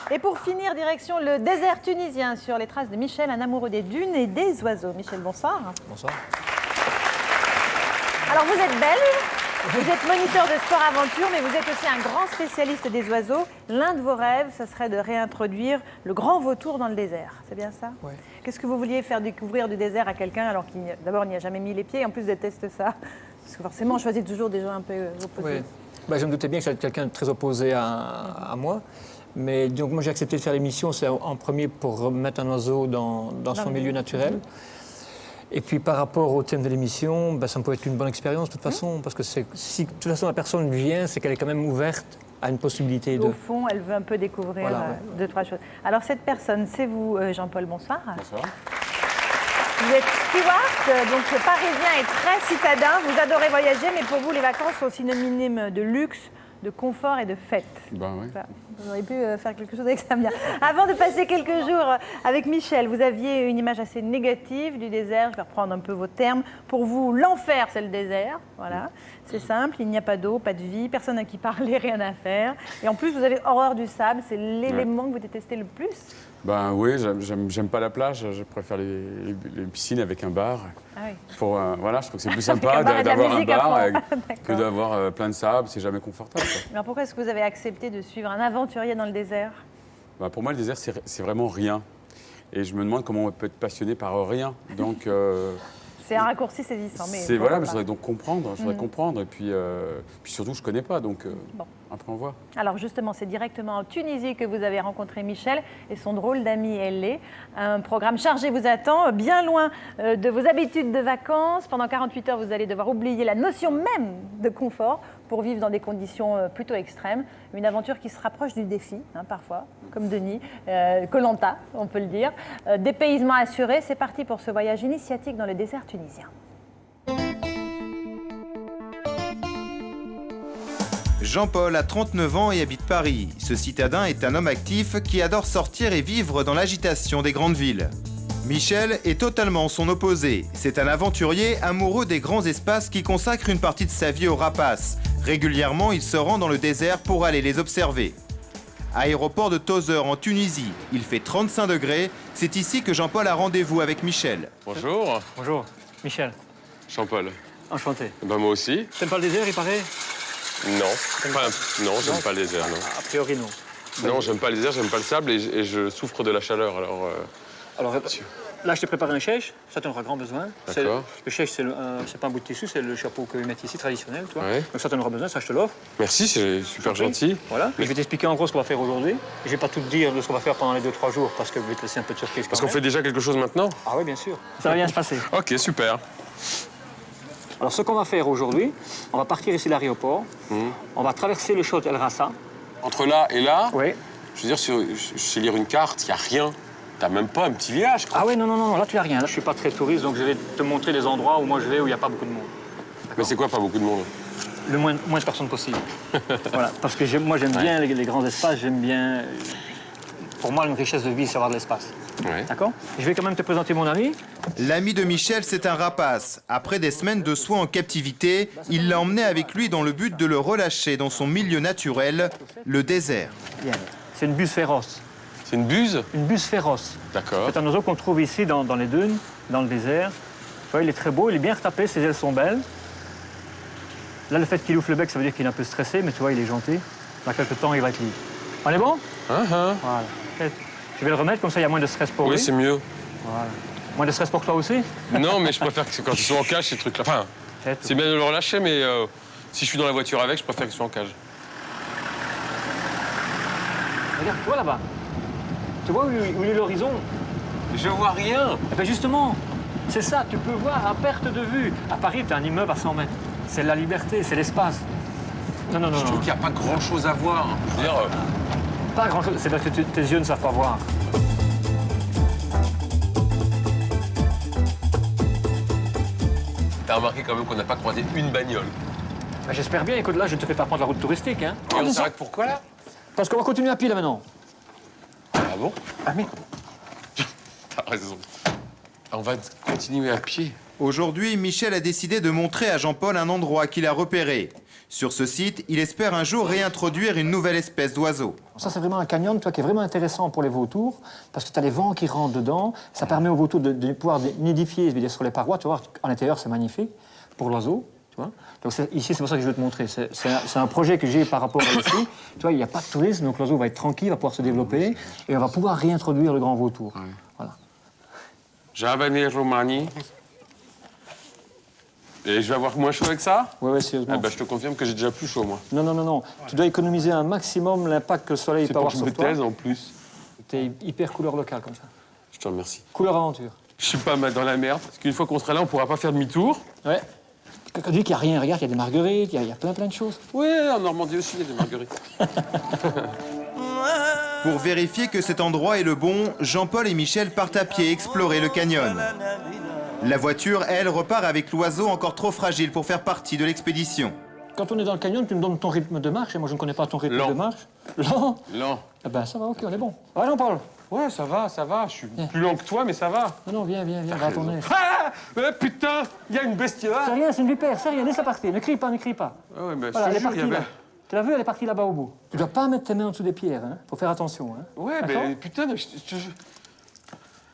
Et pour finir, direction le désert tunisien, sur les traces de Michel, un amoureux des dunes et des oiseaux. Michel, bonsoir. Bonsoir. Alors vous êtes belge, vous êtes moniteur de sport-aventure, mais vous êtes aussi un grand spécialiste des oiseaux. L'un de vos rêves, ce serait de réintroduire le grand vautour dans le désert. C'est bien ça? Oui. Qu'est-ce que vous vouliez faire découvrir du désert à quelqu'un alors qu'il d'abord n'y a jamais mis les pieds et en plus déteste ça? Parce que forcément, on choisit toujours des gens un peu opposés. Oui. Bah, je me doutais bien que j'allais être quelqu'un de très opposé à moi. Mais donc moi j'ai accepté de faire l'émission, c'est en premier pour remettre un oiseau dans son milieu naturel. Et puis par rapport au thème de l'émission, bah, ça me peut être une bonne expérience de toute façon, parce que si de toute façon la personne vient, c'est qu'elle est quand même ouverte à une possibilité de... Au fond, elle veut un peu découvrir deux, trois choses. Alors cette personne, c'est vous, Jean-Paul, bonsoir. Bonsoir. Vous êtes steward, donc parisien et très citadin. Vous adorez voyager, mais pour vous, les vacances sont synonymes de luxe, de confort et de fête. Ben oui. Enfin, vous auriez pu faire quelque chose avec ça bien. Avant de passer quelques jours avec Michel, vous aviez une image assez négative du désert. Je vais reprendre un peu vos termes. Pour vous, l'enfer, c'est le désert. Voilà. C'est simple, il n'y a pas d'eau, pas de vie, personne à qui parler, rien à faire. Et en plus, vous avez horreur du sable. C'est l'élément que vous détestez le plus. Ben oui, j'aime pas la plage. Je préfère les piscines avec un bar. Ah oui. Voilà, je trouve que c'est plus sympa bar et de la d'avoir un musique à bar fond. que d'avoir plein de sable. C'est jamais confortable. Alors pourquoi est-ce que vous avez accepté de suivre un aventurier dans le désert? Ben, pour moi, le désert, c'est vraiment rien. Et je me demande comment on peut être passionné par rien. Donc... C'est un raccourci saisissant. Mais voilà, mais je voudrais donc comprendre. Je voudrais comprendre. Et puis surtout, je connais pas. Donc après, on voit. Alors justement, c'est directement en Tunisie que vous avez rencontré Michel et son drôle d'ami Ellie. Un programme chargé vous attend, bien loin de vos habitudes de vacances. Pendant 48 heures, vous allez devoir oublier la notion même de confort pour vivre dans des conditions plutôt extrêmes. Une aventure qui se rapproche du défi, parfois, comme Denis, Koh-Lanta, on peut le dire. Dépaysement assuré, c'est parti pour ce voyage initiatique dans le désert tunisien. Jean-Paul a 39 ans et habite Paris. Ce citadin est un homme actif qui adore sortir et vivre dans l'agitation des grandes villes. Michel est totalement son opposé. C'est un aventurier amoureux des grands espaces qui consacre une partie de sa vie aux rapaces. Régulièrement, il se rend dans le désert pour aller les observer. Aéroport de Tozeur en Tunisie, il fait 35 degrés. C'est ici que Jean-Paul a rendez-vous avec Michel. Bonjour. Bonjour, Michel. Jean-Paul. Enchanté. Ben, moi aussi. T'aimes pas le désert, il paraît? Non. Enfin, non, j'aime pas le désert, non. A priori, non. Non, j'aime pas le désert, j'aime pas le sable et je souffre de la chaleur. Alors là, je t'ai préparé un chèche, ça t'en aura grand besoin. D'accord. Le chèche, c'est pas un bout de tissu, c'est le chapeau que mettent ici, traditionnel, toi. Ouais. Donc ça t'en aura besoin, ça je te l'offre. Merci, c'est super gentil. Voilà. Je vais t'expliquer en gros ce qu'on va faire aujourd'hui. Je vais pas tout te dire de ce qu'on va faire pendant les 2-3 jours parce que je vais te laisser un peu de surprise. Parce qu'on fait déjà quelque chose maintenant? Ah oui, bien sûr. Ça va bien se passer. Ok, super. Alors ce qu'on va faire aujourd'hui, on va partir ici de l'aéroport. On va traverser le Chott El Rassa. Entre là et là, Oui. je veux dire, je sais lire une carte, il n'y a rien. T'as même pas un petit village, quoi. Ah oui, non, là tu n'as rien. Là je suis pas très touriste, donc je vais te montrer les endroits où moi je vais, où il n'y a pas beaucoup de monde. Mais c'est quoi, pas beaucoup de monde? Le moins de personnes possible. Voilà, parce que moi j'aime bien les grands espaces, j'aime bien... Pour moi, une richesse de vie, c'est avoir de l'espace. Ouais. D'accord? Je vais quand même te présenter mon ami. L'ami de Michel, c'est un rapace. Après des semaines de soins en captivité, il l'a emmené avec lui dans le but de le relâcher dans son milieu naturel, le désert. Bien. C'est une buse féroce. C'est une buse? Une buse féroce. D'accord. C'est un oiseau qu'on trouve ici dans les dunes, dans le désert. Tu vois, il est très beau, il est bien retapé, ses ailes sont belles. Là, le fait qu'il ouvre le bec, ça veut dire qu'il est un peu stressé, mais tu vois, il est gentil. Dans quelques temps, il va être libre. On est bon? Voilà. Je vais le remettre, comme ça, il y a moins de stress pour lui. Oui, c'est mieux. Voilà. Moins de stress pour toi aussi? Non, mais je préfère que quand ils sont en cage, ces trucs-là. Enfin, c'est bien de le relâcher, mais si je suis dans la voiture avec, je préfère qu'ils soient en cage. Regarde, tu vois là-bas? Tu vois où est l'horizon? Je vois rien. Eh bien justement, c'est ça, tu peux voir à perte de vue. À Paris, tu as un immeuble à 100 mètres. C'est la liberté, c'est l'espace. Non. Je trouve qu'il n'y a pas grand-chose à voir. Je veux dire... Pas grand-chose, c'est parce que tes yeux ne savent pas voir. T'as remarqué quand même qu'on n'a pas croisé une bagnole. Ben, j'espère bien, écoute, là, je ne te fais pas prendre la route touristique. Hein. Et on s'arrête pourquoi, là? Parce qu'on va continuer à pied, là, maintenant. Ah bon? Ah, mais... T'as raison. On va continuer à pied. Aujourd'hui, Michel a décidé de montrer à Jean-Paul un endroit qu'il a repéré. Sur ce site, il espère un jour réintroduire une nouvelle espèce d'oiseau. Ça, c'est vraiment un canyon, toi, qui est vraiment intéressant pour les vautours, parce que tu as les vents qui rentrent dedans. Ça permet aux vautours de pouvoir nidifier, je veux dire, sur les parois. Tu vois, en intérieur, c'est magnifique pour l'oiseau. Tu vois. Donc ici, c'est pour ça que je veux te montrer. C'est un projet que j'ai par rapport à ici. Tu vois, il n'y a pas de tourisme, donc l'oiseau va être tranquille, va pouvoir se développer, et on va pouvoir réintroduire le grand vautour. Ouais. Voilà. Giovanni Romani. Et je vais avoir moins chaud avec ça? Oui, sérieusement. Ah bah, je te confirme que j'ai déjà plus chaud, moi. Non. Tu dois économiser un maximum l'impact que le soleil C'est peut pour avoir que je sur me toi. taise, en plus. T'es hyper couleur locale, comme ça. Je te remercie. Couleur aventure. Je suis pas mal dans la merde, parce qu'une fois qu'on sera là, on pourra pas faire demi-tour. Ouais. Quand tu dis qu'il n'y a rien, regarde, il y a des marguerites, il y a plein de choses. Ouais, en Normandie aussi, il y a des marguerites. Pour vérifier que cet endroit est le bon, Jean-Paul et Michel partent à pied explorer le canyon. La voiture, elle, repart avec l'oiseau encore trop fragile pour faire partie de l'expédition. Quand on est dans le canyon, tu me donnes ton rythme de marche, et moi je ne connais pas ton rythme Lent. de marche. Lent. Lent. Eh ben ça va, ok, on est bon. Ouais, Jean-Paul. Ouais, ça va. Je suis plus lent que toi, mais ça va. Non, viens, va à ton aise. Ah putain, il y a une bestiole. C'est rien, c'est une vipère, c'est rien, laisse-la partir, ne crie pas. Ah ouais, bah, Voilà, elle je est te jure, il y partie avait... là. Tu l'as vu, elle est partie là-bas au bout. Tu dois pas mettre tes mains en dessous des pierres, hein. Faut faire attention, hein. Ouais, D'accord. mais putain, je te jure.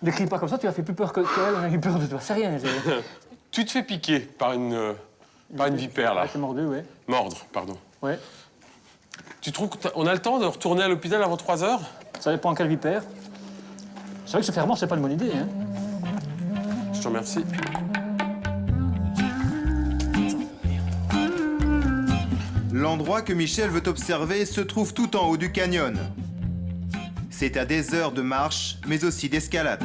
Ne crie pas comme ça, tu as fait plus peur qu'elle, on a eu peur de toi. C'est rien, Tu te fais piquer par une vipère, là. Ouais, t'es mordu, ouais. Mordre, pardon. Ouais. Tu trouves qu'on a le temps de retourner à l'hôpital avant 3 heures? Ça dépend quelle vipère. C'est vrai que se faire mordre, c'est pas une bonne idée, hein. Je te remercie. L'endroit que Michel veut observer se trouve tout en haut du canyon. C'est à des heures de marche, mais aussi d'escalade.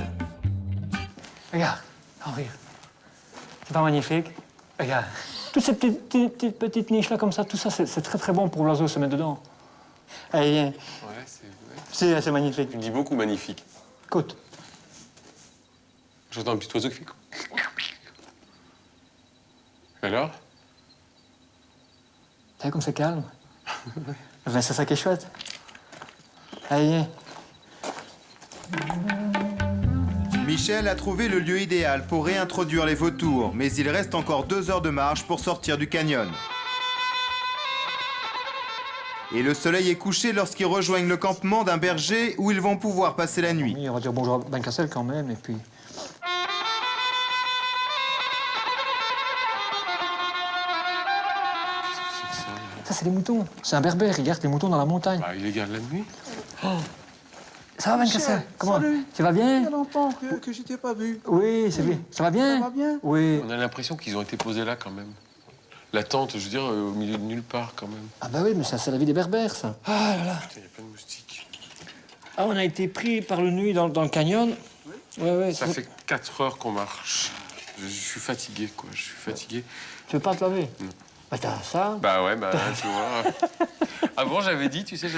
Regarde, Henri. C'est pas magnifique? Regarde. Toutes ces petites niches-là comme ça, tout ça, c'est très très bon pour l'oiseau se mettre dedans. Allez, viens. Ouais, C'est magnifique. Tu me dis beaucoup magnifique. Écoute. J'entends un petit oiseau qui fait... Alors? T'as vu comme c'est calme? Ben, c'est ça qui est chouette. Allez, viens. Michel a trouvé le lieu idéal pour réintroduire les vautours, mais il reste encore 2 heures de marche pour sortir du canyon. Et le soleil est couché lorsqu'ils rejoignent le campement d'un berger où ils vont pouvoir passer la nuit. Oui, on va dire bonjour à Ben Cassel quand même, et puis... Ça, c'est des moutons. C'est un berbère, il garde les moutons dans la montagne. Bah, il les garde la nuit. Ça va, Ben Cassel? Comment? Salut. Tu vas bien? Il y a longtemps que je t'ai pas vu. Oui, c'est bien. Ça va bien? Ça va bien? Oui. On a l'impression qu'ils ont été posés là, quand même. La tente, je veux dire, au milieu de nulle part, quand même. Ah bah oui, mais ça, c'est la vie des berbères, ça. Ah là là. Putain, il y a plein de moustiques. Ah, on a été pris par le nuit dans le canyon. Ouais, Ça fait 4 heures qu'on marche. Je suis fatigué, quoi. Je suis fatigué. Tu veux pas te laver? Non. Bah t'as ça. Bah ouais, bah tu vois. Avant, j'avais dit, tu sais,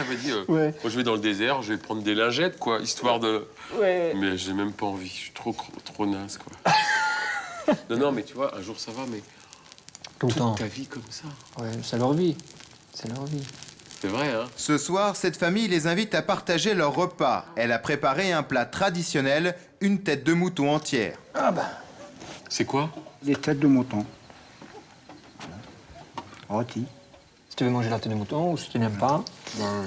Ouais. moi, je vais dans le désert, je vais prendre des lingettes, quoi, histoire de... Ouais. Mais j'ai même pas envie, je suis trop naze, quoi. Non, mais tu vois, un jour ça va, mais Tout le toute temps. ta vie comme ça. Ouais, c'est leur vie. C'est leur vie. C'est vrai, hein? Ce soir, cette famille les invite à partager leur repas. Elle a préparé un plat traditionnel, une tête de mouton entière. Ah bah. C'est quoi? Des têtes de mouton. Rôti. Si tu veux manger la tête de mouton ou si tu n'aimes pas. Ben,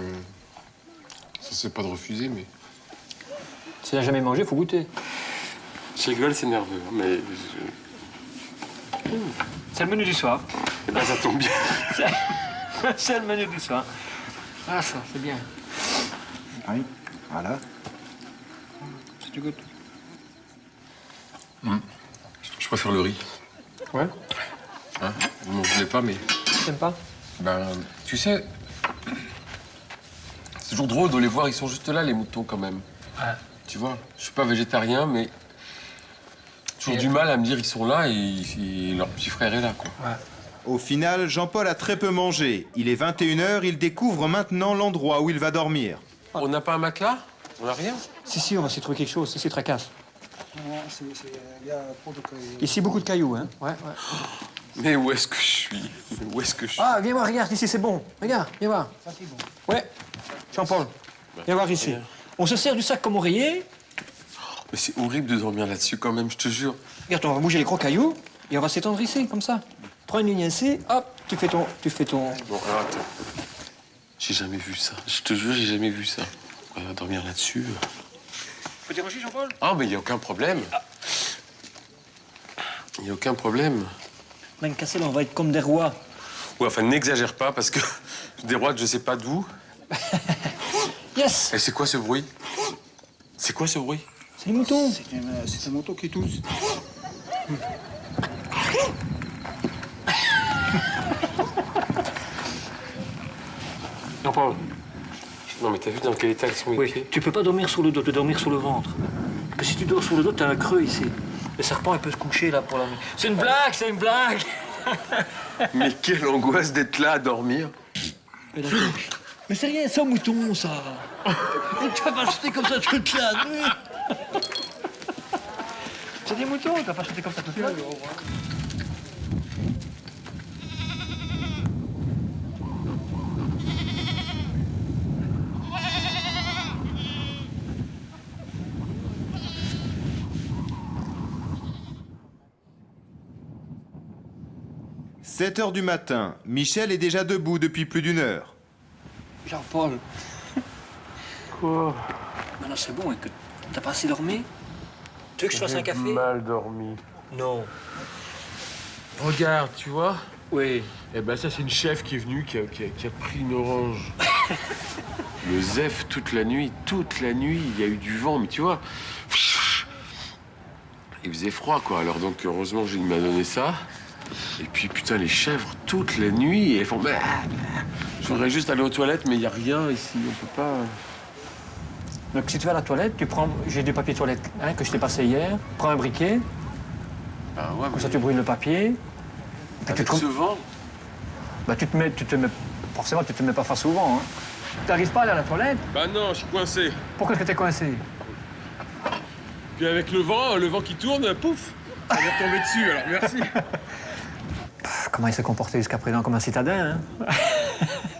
ça c'est pas de refuser, mais... Si tu n'as jamais mangé, faut goûter. Je rigole, c'est nerveux, hein, mais... C'est le menu du soir. Eh ben, ça tombe bien. C'est le menu du soir. Ah ça, c'est bien. Oui, voilà. Si tu goûtes. Je préfère le riz. Ouais. Hein? Vous m'en voulez pas, mais... T'aimes pas? Ben, tu sais... C'est toujours drôle de les voir, ils sont juste là, les moutons, quand même. Ouais. Tu vois, je suis pas végétarien, mais... Toujours du mal à me dire ils sont là et leur petit frère est là, quoi. Ouais. Au final, Jean-Paul a très peu mangé. Il est 21h, il découvre maintenant l'endroit où il va dormir. On n'a pas un matelas? On n'a rien? Si, on va essayer de trouver quelque chose. Si, tracasse. Il y a trop de cailloux. Ici, beaucoup de cailloux, hein. Ouais. Mais où est-ce que je suis? Mais où est-ce que je suis? Ah, viens voir, regarde, ici, c'est bon. Regarde, viens voir. Ça, c'est bon. Ouais. Jean-Paul, viens voir ici. On se sert du sac comme oreiller. Mais c'est horrible de dormir là-dessus, quand même, je te jure. Regarde, on va bouger les gros cailloux et on va s'étendre ici, comme ça. Prends une ligne ici, hop, tu fais ton... Bon, alors attends. J'ai jamais vu ça. Je te jure, j'ai jamais vu ça. On va dormir là-dessus. Faut déranger, Jean-Paul? Ah, mais il n'y a aucun problème. Il n'y a aucun problème. Van Cassel, on va être comme des rois. Ouais, enfin, n'exagère pas, parce que des rois que je sais pas d'où. Yes! Et c'est quoi ce bruit? C'est quoi ce bruit? C'est les moutons. C'est un moto qui tousse. Jean-Paul. Non, mais t'as vu dans quel état ils sont mes Oui, pieds? tu peux pas dormir sur le dos, tu dois dormir sur le ventre. Parce que si tu dors sur le dos, t'as un creux ici. Le serpent, il peut se coucher là pour la nuit. C'est une blague, c'est une blague! Mais quelle angoisse d'être là à dormir. Mais c'est rien, c'est un mouton, ça. Et tu vas pas chuter comme ça toute la nuit. C'est des moutons, tu vas pas chuter comme ça toute la nuit. 7 heures du matin, Michel est déjà debout depuis plus d'1 heure. Jean-Paul. Quoi? Maintenant, c'est bon, écoute. T'as pas assez dormi? Tu veux que je fasse un café? Mal dormi. Non. Regarde, tu vois? Oui. Eh ben ça, c'est une chef qui est venue, qui a pris une orange. Le zef toute la nuit, il y a eu du vent, mais tu vois, il faisait froid, quoi. Alors donc, heureusement, il m'a donné ça. Et puis, putain, les chèvres, toute la nuit, elles font... Je voudrais juste aller aux toilettes, mais il n'y a rien ici, on peut pas... Donc, si tu vas à la toilette, tu prends... J'ai du papier toilette que je t'ai passé hier. Prends un briquet. Ah ouais, Comme ça, tu brûles le papier. Puis avec ce vent. Bah, tu te mets... Forcément, tu te mets pas face au vent, hein. Tu n'arrives pas à aller à la toilette? Bah non, je suis coincé. Pourquoi est-ce que t'es coincé? Puis avec le vent qui tourne, pouf, ça va tomber dessus, alors merci. Comment il s'est comporté jusqu'à présent comme un citadin, hein?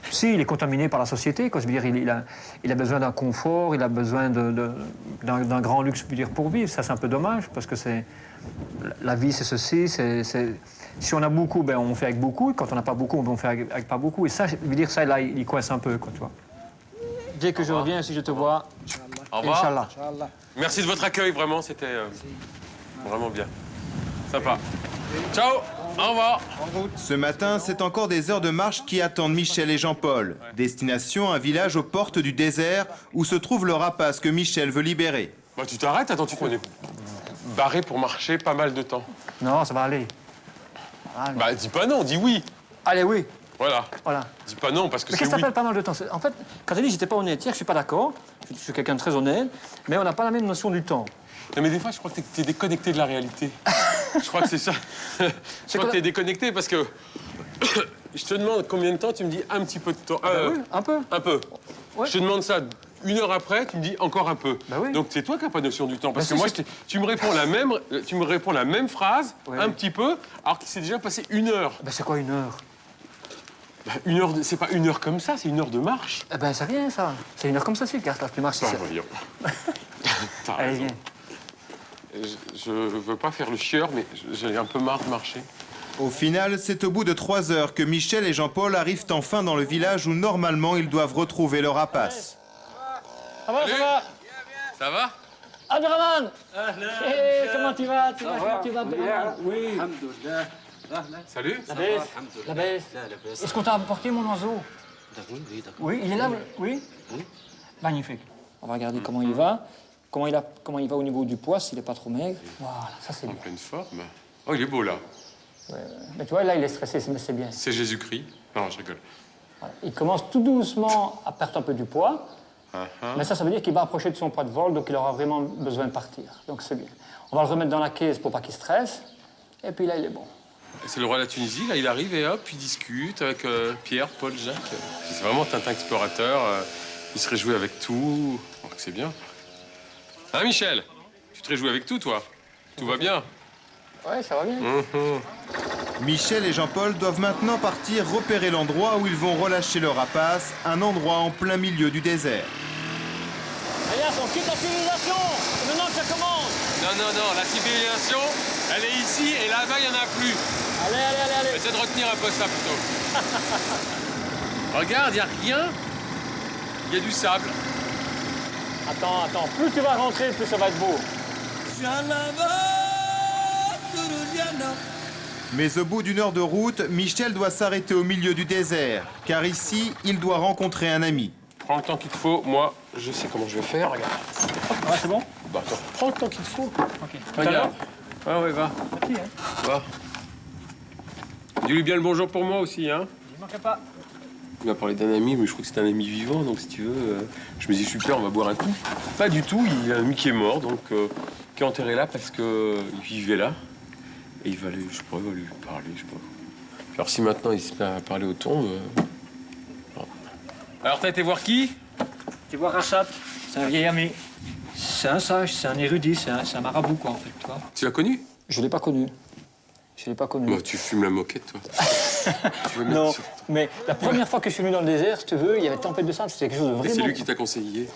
Si, il est contaminé par la société, quoi. Je veux dire, il a besoin d'un confort, il a besoin d'un grand luxe, je veux dire, pour vivre. Ça, c'est un peu dommage, parce que c'est... La vie, c'est ceci, Si on a beaucoup, ben, on fait avec beaucoup. Et quand on n'a pas beaucoup, on fait avec pas beaucoup. Et ça, je veux dire, ça, là, il coince un peu, quoi, tu vois. Dès que je reviens, si je te vois, Au revoir. Inch'Allah. Merci de votre accueil, vraiment, c'était vraiment bien. Sympa. Ciao, au revoir. Ce matin, c'est encore des heures de marche qui attendent Michel et Jean-Paul. Destination, un village aux portes du désert où se trouve le rapace que Michel veut libérer. Bah, tu t'arrêtes, attends, on est barré pour marcher pas mal de temps. Non, ça va aller. Bah, dis pas non, dis oui. Allez, oui. Voilà. Voilà. Dis pas non, parce que Mais c'est qu'est-ce que oui. t'appelles pas mal de temps? En fait, quand tu dis j'étais pas honnête hier, je suis pas d'accord. Je suis quelqu'un de très honnête, mais on n'a pas la même notion du temps. Non, mais des fois, je crois que t'es déconnecté de la réalité. Je crois que c'est ça. Je crois que t'es déconnecté parce que je te demande combien de temps, tu me dis un petit peu de temps. Oui, un peu. Un peu. Ouais. Je te demande ça 1 heure après, tu me dis encore un peu. Bah oui. Donc c'est toi qui n'as pas notion du temps. Parce Bah que si, moi, tu me réponds la même phrase, Ouais. un petit peu, alors qu'il s'est déjà passé 1 heure. Ben, c'est quoi 1 heure? Bah, 1 heure, c'est pas 1 heure comme ça, c'est 1 heure de marche. Eh ben, c'est rien, ça. C'est 1 heure comme ça, c'est le là, tu marches. Non, voyons. T'as Allez, raison. viens. Je veux pas faire le chieur, mais j'ai un peu marre de marcher. Au final, c'est au bout de 3 heures que Michel et Jean-Paul arrivent enfin dans le village où normalement ils doivent retrouver leur rapace. Ça va, ça va? Ça va? Abderrahman! Comment tu vas? Tu vas bien? Oui. Salut? La baisse. Est-ce qu'on t'a apporté mon oiseau? Oui, il est là, oui? Magnifique. On va regarder comment il va. Comment il va au niveau du poids, s'il n'est pas trop maigre. Voilà, ça c'est En bien. pleine forme. Oh, il est beau, là. Mais tu vois, là, il est stressé, mais c'est bien. C'est Jésus-Christ. Non, je rigole. Voilà. Il commence tout doucement à perdre un peu du poids. Mais ça veut dire qu'il va approcher de son poids de vol, donc il aura vraiment besoin de partir. Donc c'est bien. On va le remettre dans la caisse pour pas qu'il stresse. Et puis là, il est bon. C'est le roi de la Tunisie, là, il arrive et hop, il discute avec Pierre, Paul, Jacques. C'est vraiment Tintin explorateur. Il se réjouit avec tout. Donc c'est bien. Hein, Michel? Tu te réjouis avec tout, toi? Tout va bien? Ouais, ça va bien. Michel et Jean-Paul doivent maintenant partir repérer l'endroit où ils vont relâcher leur rapace, un endroit en plein milieu du désert. Elias, on quitte la civilisation. C'est maintenant que ça commence. Non, la civilisation, elle est ici et là-bas, il n'y en a plus. Allez. Essaie de retenir un peu ça, plutôt. Regarde, il n'y a rien. Il y a du sable. Attends, plus tu vas rentrer, plus ça va être beau. Mais au bout d'une heure de route, Michel doit s'arrêter au milieu du désert, car ici, il doit rencontrer un ami. Prends le temps qu'il te faut. Moi, je sais comment je vais faire. Regarde. Ouais, c'est bon? Bah, attends, prends le temps qu'il te faut. Ok. Regarde. Ouais, va. Petit, hein? Va. Dis-lui bien le bonjour pour moi aussi, hein. Il manquerait pas. Il m'a parlé d'un ami, mais je crois que c'est un ami vivant, donc si tu veux, je me dis super, on va boire un coup. Pas du tout, il y a un ami qui est mort, donc qui est enterré là parce qu'il vivait là. Et il va aller, je sais pas, il va lui parler, je sais pas. Alors si maintenant il se met à parler au ton... bon. Alors t'as été voir qui? Tu vois Rassat, c'est un vieil ami. C'est un sage, c'est un érudit, c'est un marabout, quoi, en fait, tu vois. Tu l'as connu? Je l'ai pas connu. Je l'ai pas connu. Bah, tu fumes la moquette, toi. Tu veux mettre Non, sur- mais la première fois que je suis venu dans le désert, si tu veux, il y avait tempête de sable, c'était quelque chose de Et vraiment... c'est lui qui t'a conseillé.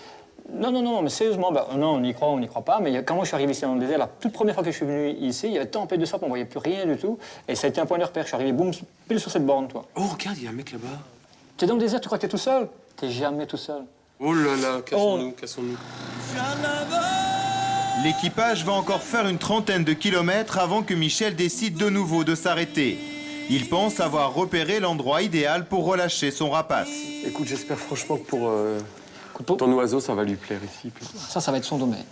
Non, mais sérieusement, bah, non, on y croit, on n'y croit pas, mais quand moi je suis arrivé ici dans le désert, la toute première fois que je suis venu ici, il y avait tempête de sable, on voyait plus rien du tout, et ça a été un point de repère. Je suis arrivé, boum, pile sur cette borne, toi. Oh, regarde, il y a un mec là-bas. T'es dans le désert, tu crois que t'es tout seul? T'es jamais tout seul. Oh là là, cassons-nous. L'équipage va encore faire une trentaine de kilomètres avant que Michel décide de nouveau de s'arrêter. Il pense avoir repéré l'endroit idéal pour relâcher son rapace. Écoute, j'espère franchement que pour ton oiseau, ça va lui plaire ici. Ça va être son domaine.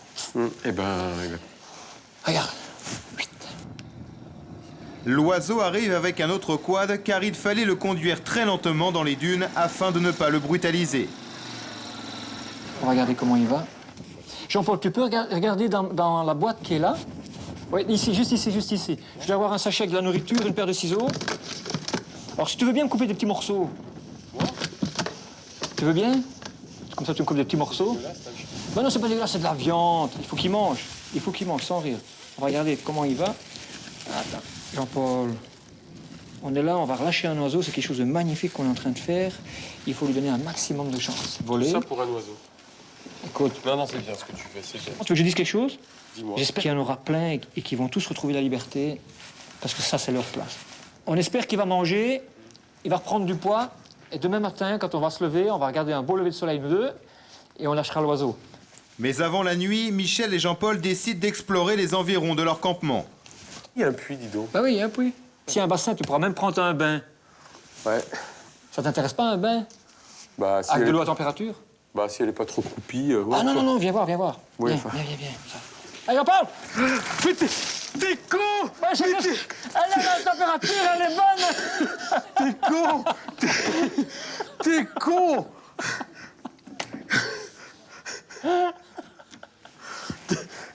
Eh ben... Regarde. L'oiseau arrive avec un autre quad car il fallait le conduire très lentement dans les dunes afin de ne pas le brutaliser. On va regarder comment il va. Jean-Paul, tu peux regarder dans la boîte qui est là? Oui, ici, juste ici. Je dois avoir un sachet avec de la nourriture, une paire de ciseaux. Alors, si tu veux bien me couper des petits morceaux. Tu veux bien? Comme ça, tu me coupes des petits morceaux. Ben non, c'est pas dégueulasse, c'est de la viande. Il faut qu'il mange. Il faut qu'il mange, sans rire. On va regarder comment il va. Attends. Jean-Paul, on est là, on va relâcher un oiseau. C'est quelque chose de magnifique qu'on est en train de faire. Il faut lui donner un maximum de chance. Voler. Ça pour un oiseau. Écoute, Non, c'est bien ce que tu fais, c'est bien. tu veux que je dise quelque chose? Dis-moi. J'espère qu'il y en aura plein et qu'ils vont tous retrouver la liberté, parce que ça, c'est leur place. On espère qu'il va manger, il va reprendre du poids, et demain matin, quand on va se lever, on va regarder un beau lever de soleil, nous deux, et on lâchera l'oiseau. Mais avant la nuit, Michel et Jean-Paul décident d'explorer les environs de leur campement. Il y a un puits, dis donc. Bah oui, il y a un puits. S'il y a un bassin, tu pourras même prendre un bain. Ouais. Ça t'intéresse pas, un bain? Bah, si Avec de elle... l'eau à température? bah, si elle est pas trop croupie... ouais, Ah non, quoi. non, viens voir. Oui, Viens, enfin. viens. Allez, Jean-Paul! Mais t'es con! Ouais, elle a la température, elle est bonne! T'es con! T'es con!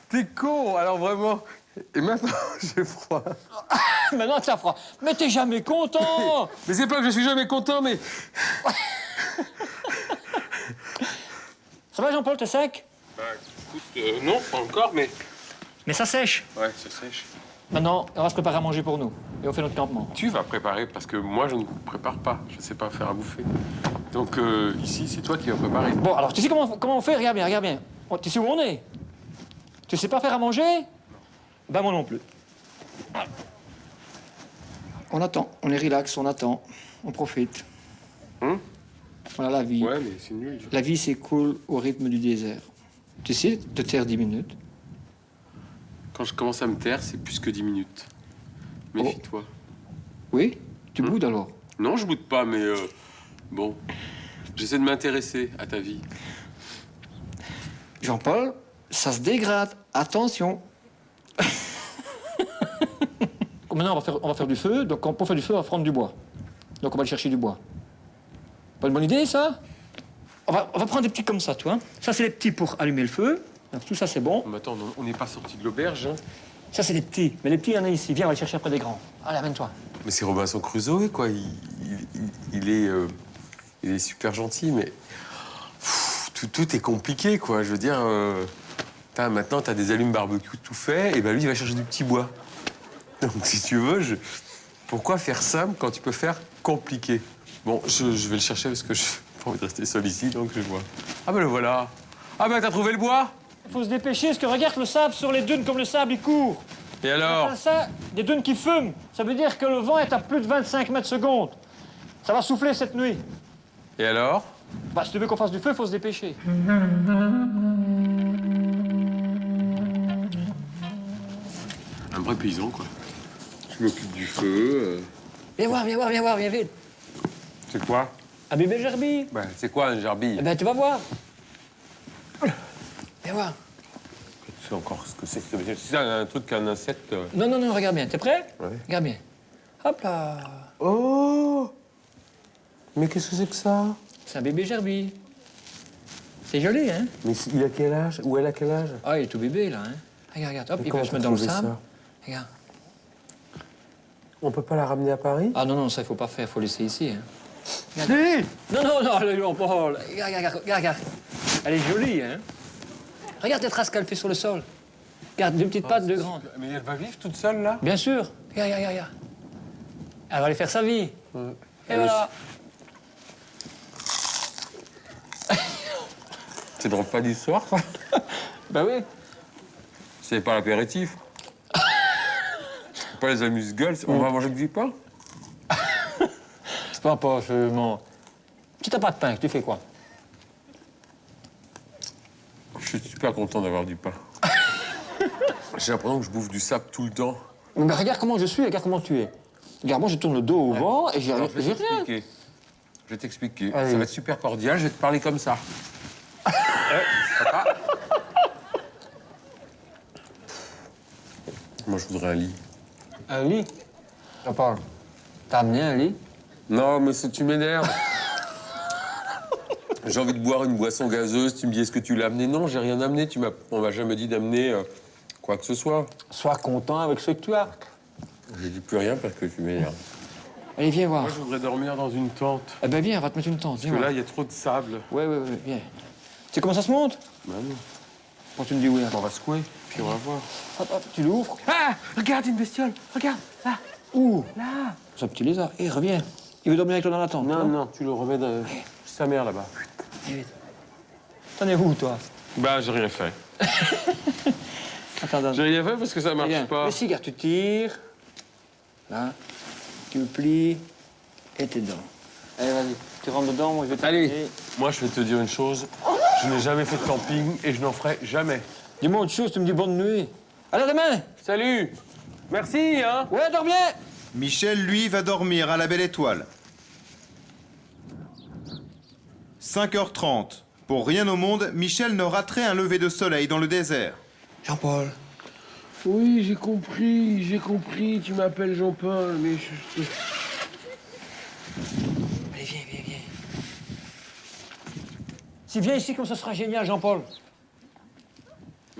T'es con! Alors vraiment... Et maintenant, j'ai froid. Maintenant, t'as froid. Mais t'es jamais content! Mais c'est pas que je suis jamais content, mais... Ça va, Jean-Paul, t'es sec? Bah, écoute, non, pas encore, mais... Mais ça sèche. Ouais, ça sèche. Maintenant, on va se préparer à manger pour nous. Et on fait notre campement. Tu vas préparer, parce que moi, je ne prépare pas. Je ne sais pas faire à bouffer. Donc, ici, c'est toi qui vas préparer. Bon, alors, tu sais comment on fait? Regarde bien. Tu sais où on est? Tu sais pas faire à manger? Ben, moi non plus. On attend, on est relax, on attend, on profite. Voilà la vie. Ouais, mais c'est nul. La vie s'écoule au rythme du désert. Tu sais, te taire 10 minutes. Quand je commence à me taire, c'est plus que 10 minutes. Méfie-toi. Oui? Tu boudes alors? Non, je boude pas, mais bon, j'essaie de m'intéresser à ta vie. Jean-Paul, ça se dégrade. Attention. Maintenant, on va faire du feu. Donc, pour faire du feu, on va prendre du bois. Donc, on va aller chercher du bois. Pas une bonne idée, ça? On va prendre des petits comme ça, toi. Ça, c'est les petits pour allumer le feu. Donc, tout ça, c'est bon. Mais attends, on n'est pas sorti de l'auberge, hein. Ça, c'est les petits. Mais les petits, il y en a ici. Viens, on va les chercher après des grands. Allez, amène-toi. Mais c'est Robinson Crusoe, quoi. Il est super gentil, mais pff, tout est compliqué, quoi. Je veux dire, maintenant, t'as des allumes barbecue tout fait, et ben lui, il va chercher du petit bois. Donc, si tu veux, pourquoi faire simple quand tu peux faire compliqué? Bon, je vais le chercher parce que je n'ai pas envie de rester seul ici, donc je vois. Ah ben le voilà. Ah ben t'as trouvé le bois? Il faut se dépêcher, parce que regarde le sable sur les dunes, comme le sable, il court. Et alors? Après ça, des dunes qui fument. Ça veut dire que le vent est à plus de 25 mètres secondes. Ça va souffler cette nuit. Et alors? Bah, si tu veux qu'on fasse du feu, il faut se dépêcher. Un vrai paysan, quoi. Je m'occupe du feu. Viens voir, viens voir, viens voir, viens vite. C'est quoi? Un bébé gerbille. Bah, c'est quoi un gerbille? Eh ben, tu vas voir. Viens voir. Tu sais encore ce que c'est que ça? C'est un truc qu'un insecte. Non, non, non, regarde bien. T'es prêt? Ouais. Regarde bien. Hop là. Oh! Mais qu'est-ce que c'est que ça? C'est un bébé gerbille. C'est joli, hein? Mais il a quel âge? Ou elle a quel âge? Ah, il est tout bébé, là, hein? Regarde, regarde, hop, Mais il comment va se t'as mettre dans le trouvé sable. ça? Regarde. On peut pas la ramener à Paris? Ah non, non, ça, il faut pas faire, il faut laisser ici, hein. Si! Non, non, non, le Jean-Paul. Regarde, regarde, regarde, regarde. Elle est jolie, hein? Regarde les traces qu'elle fait sur le sol. Regarde, deux petites pattes, deux grandes. Mais elle va vivre toute seule, là? Bien sûr. Regarde, regarde, regarde. Elle va aller faire sa vie. Et voilà. C'est le repas du soir, quoi? Ben oui. C'est pas l'apéritif. C'est pas les amuse-gueules. On va manger du pain? C'est pas franchement. Si t'as pas de pain, tu fais quoi? Je suis super content d'avoir du pain. J'ai l'impression que je bouffe du sable tout le temps. Mais regarde comment je suis, regarde comment tu es. Regarde, moi, je tourne le dos au vent et j'ai Alors, rien. je vais t'expliquer. Je vais t'expliquer. Allez. Ça va être super cordial, je vais te parler comme ça. Papa. Moi, je voudrais un lit. Un lit? Jean-Paul, t'as amené un lit? Non, mais tu m'énerves. J'ai envie de boire une boisson gazeuse, tu me dis est-ce que tu l'as amené? Non, j'ai rien amené, on m'a jamais dit d'amener quoi que ce soit. Sois content avec ce que tu as. Je dis plus rien parce que tu m'énerves. Allez, viens voir. Moi, je voudrais dormir dans une tente. Eh ben, viens, on va te mettre une tente. Parce Viens que voir. là, il y a trop de sable. Ouais, ouais, ouais, viens. Tu sais comment ça se monte? Bah non. Quand tu me dis oui. On va secouer, puis on va voir. Hop, hop, tu l'ouvres. Ah! Regarde, une bestiole! Regarde, là! Où? Là! C'est un petit lézard. Hé, reviens. Il veut dormir avec toi dans la tente. Non, toi. non, tu le remets dans... C'est sa mère, là-bas. Viens vite. T'en es où, toi? Bah, j'ai rien fait. Attends, attends. J'ai rien fait parce que ça marche Viens. pas. Mais si, regarde, tu tires. Là. Tu le plies. Et t'es dedans. Allez, vas-y. Tu rentres dedans, moi, je vais t'aider. Allez, moi, je vais te dire une chose. Je n'ai jamais fait de camping et je n'en ferai jamais. Dis-moi autre chose, tu me dis bonne nuit. À demain. Salut! Merci, hein? Ouais, dors bien. Michel, lui, va dormir à la Belle Étoile. 5h30. Pour rien au monde, Michel ne raterait un lever de soleil dans le désert. Jean-Paul. Oui, j'ai compris. Tu m'appelles Jean-Paul, mais je... Allez, viens, viens, viens. Si viens ici, comme ça sera génial, Jean-Paul.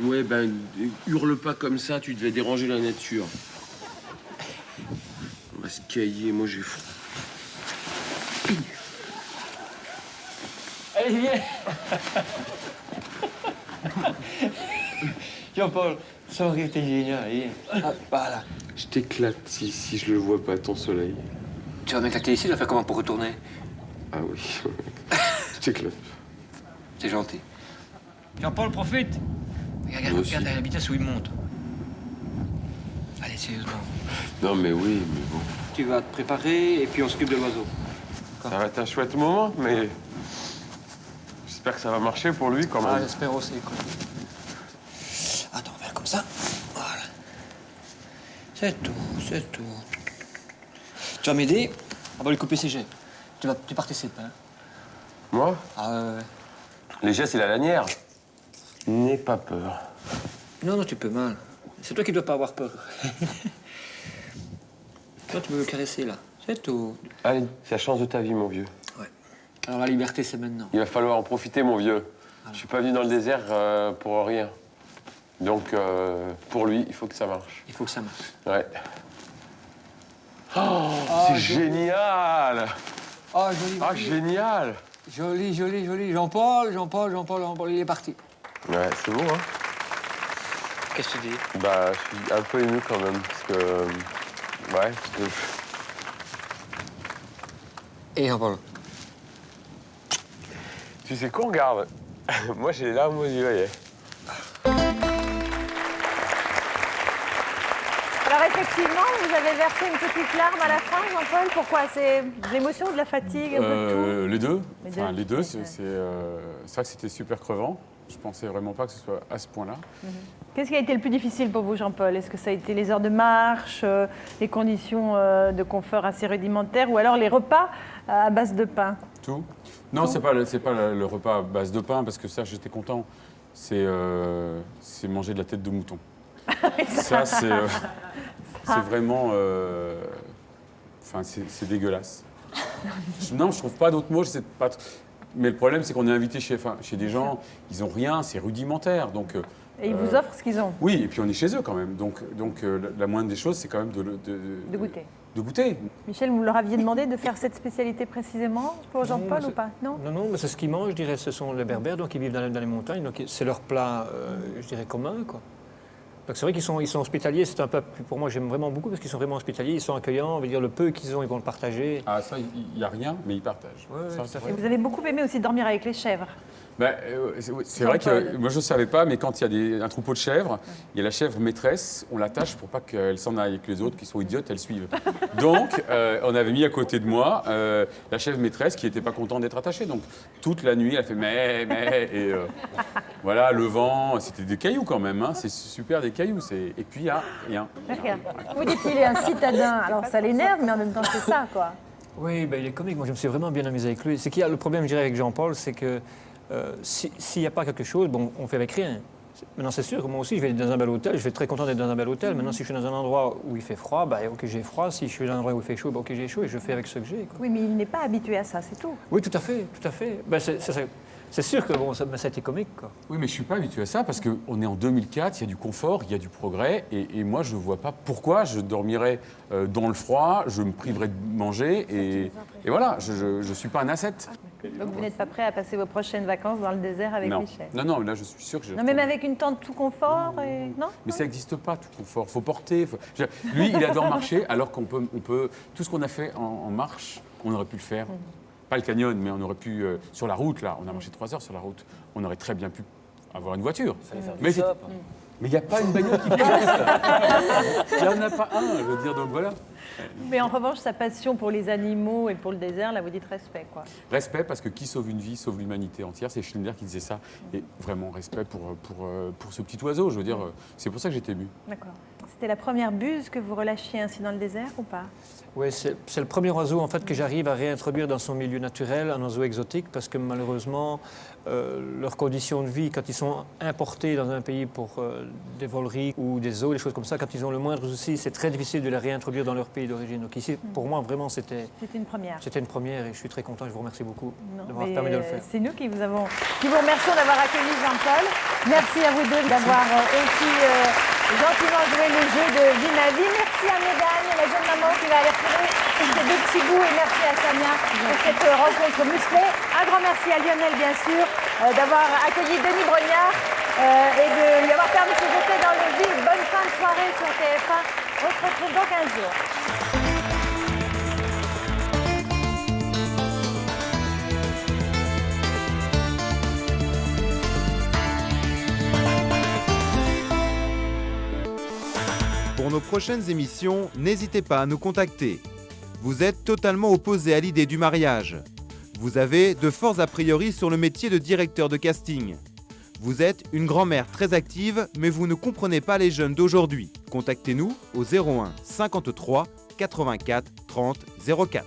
Ouais, ben, hurle pas comme ça, tu devais déranger la nature. On va se cailler, moi j'ai froid. Allez, viens. Jean-Paul, ça aurait été génial. Viens. Hop, voilà. Je t'éclate si je le vois pas, ton soleil. Tu vas m'éclater ici, tu vas faire comment pour retourner? Ah oui, je t'éclate. C'est gentil. Jean-Paul, profite. Regarde, Moi aussi. regarde la vitesse où il monte. Allez, sérieusement. Non mais oui, mais bon. Tu vas te préparer et puis on s'occupe de l'oiseau. Ça va être un chouette moment, mais... J'espère que ça va marcher pour lui quand Ah, même. j'espère aussi, quoi. Attends, on va faire comme ça. Voilà. C'est tout, c'est tout. Tu vas m'aider? On va lui couper ses jets. Tu participes, hein? Moi, Ah, ouais. les gestes, c'est la lanière. N'aie pas peur. Non, non, tu peux mal. C'est toi qui dois pas avoir peur. Toi, tu peux me caresser, là. C'est tout. Allez, c'est la chance de ta vie, mon vieux. Ouais. Alors, la liberté, c'est maintenant. Il va falloir en profiter, mon vieux. Je suis pas venu dans le désert pour rien. Donc, pour lui, il faut que ça marche. Il faut que ça marche. Ouais. Oh, c'est génial! Oh, joli. Ah, génial! Joli, joli, joli. Jean-Paul, il est parti. Ouais, c'est beau, hein? Qu'est-ce que tu dis? Bah, je suis un peu ému quand même, parce que... Ouais, parce que... Et Jean-Paul? Tu sais quoi, regarde. Moi, j'ai les larmes aux yeux, voyez. Alors, est-ce effectivement, vous avez versé une petite larme à la fin, Jean-Paul. Pourquoi? C'est de l'émotion, de la fatigue, un peu de tout? Les deux. Les Enfin, deux. les deux, c'est vrai que c'était super crevant. Je pensais vraiment pas que ce soit à ce point-là. Qu'est-ce qui a été le plus difficile pour vous, Jean-Paul? Est-ce que ça a été les heures de marche, les conditions de confort assez rudimentaires, ou alors les repas à base de pain? Tout. Non, c'est pas le repas à base de pain, parce que ça, j'étais content. C'est manger de la tête de mouton. Ça, c'est vraiment... Enfin, c'est dégueulasse. Non, je trouve pas d'autres mots. Mais le problème, c'est qu'on est invité chez des gens, ils n'ont rien, c'est rudimentaire. Donc, Et ils vous offrent ce qu'ils ont? oui, et puis on est chez eux quand même. Donc la moindre des choses, c'est quand même De goûter. De goûter. Michel, vous leur aviez demandé de faire cette spécialité précisément pour Jean-Paul Non, ou pas? Non. Non, mais c'est ce qu'ils mangent, je dirais. Ce sont les Berbères, donc ils vivent dans les montagnes. Donc c'est leur plat, je dirais, commun, quoi. Donc c'est vrai qu'ils sont hospitaliers. C'est un peuple, pour moi, j'aime vraiment beaucoup parce qu'ils sont vraiment hospitaliers. Ils sont accueillants. On veut dire, le peu qu'ils ont, ils vont le partager. Ah, ça, il n'y a rien, mais ils partagent. Ouais, Ça, tout à c'est fait. vrai. Et vous avez beaucoup aimé aussi dormir avec les chèvres. C'est vrai que moi je ne savais pas, mais quand il y a un troupeau de chèvres, il y a la chèvre maîtresse, on l'attache pour pas qu'elle s'en aille et que les autres qui sont idiotes, elles suivent. Donc on avait mis à côté de moi la chèvre maîtresse qui n'était pas contente d'être attachée. Donc toute la nuit, elle fait mais, et voilà, le vent, c'était des cailloux quand même, hein, c'est super des cailloux. Et puis il n'y a rien. Rien. Vous dites qu'il est un citadin, alors ça l'énerve, mais en même temps c'est ça, quoi. Oui, ben, il est comique. Moi, je me suis vraiment bien amusé avec lui. C'est qu'il y a le problème, je dirais, avec Jean-Paul, c'est que s'il n'y a pas quelque chose, bon, on fait avec rien. Maintenant, c'est sûr que moi aussi, je vais dans un bel hôtel, je vais être très content d'être dans un bel hôtel. Maintenant, si je suis dans un endroit où il fait froid, ben, ok, j'ai froid. Si je suis dans un endroit où il fait chaud, ben, ok, j'ai chaud et je fais avec ce que j'ai, quoi. Oui, mais il n'est pas habitué à ça, c'est tout. Oui, tout à fait, tout à fait. Ben, c'est sûr que bon, ça a été comique, quoi. Oui, mais je ne suis pas habitué à ça parce qu'on est en 2004, il y a du confort, il y a du progrès. Et moi, je ne vois pas pourquoi je dormirais dans le froid, je me priverais de manger. Et voilà, je ne suis pas un ascète. Donc vous n'êtes pas prêt à passer vos prochaines vacances dans le désert avec Non. Michel? Non, là, je suis sûr que je... Non, même avec une tente tout confort et... Non? Mais ça n'existe pas, tout confort. Faut porter. Lui, il adore marcher, alors qu'on peut... Tout ce qu'on a fait en marche, on aurait pu le faire. Pas le canyon, mais on aurait pu... sur la route, là, on a marché 3 heures sur la route. On aurait très bien pu avoir une voiture. Mais il n'y a pas une bagnole qui passe. Il n'y en a pas un, je veux dire, donc voilà. Mais en revanche, sa passion pour les animaux et pour le désert, là, vous dites respect, quoi. Respect, parce que qui sauve une vie, sauve l'humanité entière. C'est Schindler qui disait ça. Et vraiment, respect pour ce petit oiseau. Je veux dire, c'est pour ça que j'étais ému. D'accord. C'était la première buse que vous relâchiez ainsi dans le désert ou pas? Oui, c'est le premier oiseau en fait que j'arrive à réintroduire dans son milieu naturel, un oiseau exotique, parce que malheureusement, leurs conditions de vie, quand ils sont importés dans un pays pour des voleries ou des zoos, des choses comme ça, quand ils ont le moindre souci, c'est très difficile de les réintroduire dans leur pays d'origine. Donc ici, pour moi, vraiment, c'était une première. C'était une première et je suis très content. Je vous remercie beaucoup Non, de m'avoir mais, permis de le faire. C'est nous qui vous remercions d'avoir accueilli Jean-Paul. Merci à vous deux d'avoir aussi gentiment joué le jeu de Vie ma vie. Merci à Mesdames, la jeune maman qui va aller retrouver ses deux petits bouts. Et merci à Samia pour cette rencontre musclée. Un grand merci à Lionel, bien sûr, d'avoir accueilli Denis Brognard et de lui avoir permis de se jeter dans le vide. Bonne fin de soirée sur TF1. On se retrouve dans 15 jours. Pour nos prochaines émissions, n'hésitez pas à nous contacter. Vous êtes totalement opposé à l'idée du mariage. Vous avez de forts a priori sur le métier de directeur de casting. Vous êtes une grand-mère très active, mais vous ne comprenez pas les jeunes d'aujourd'hui. Contactez-nous au 01 53 84 30 04.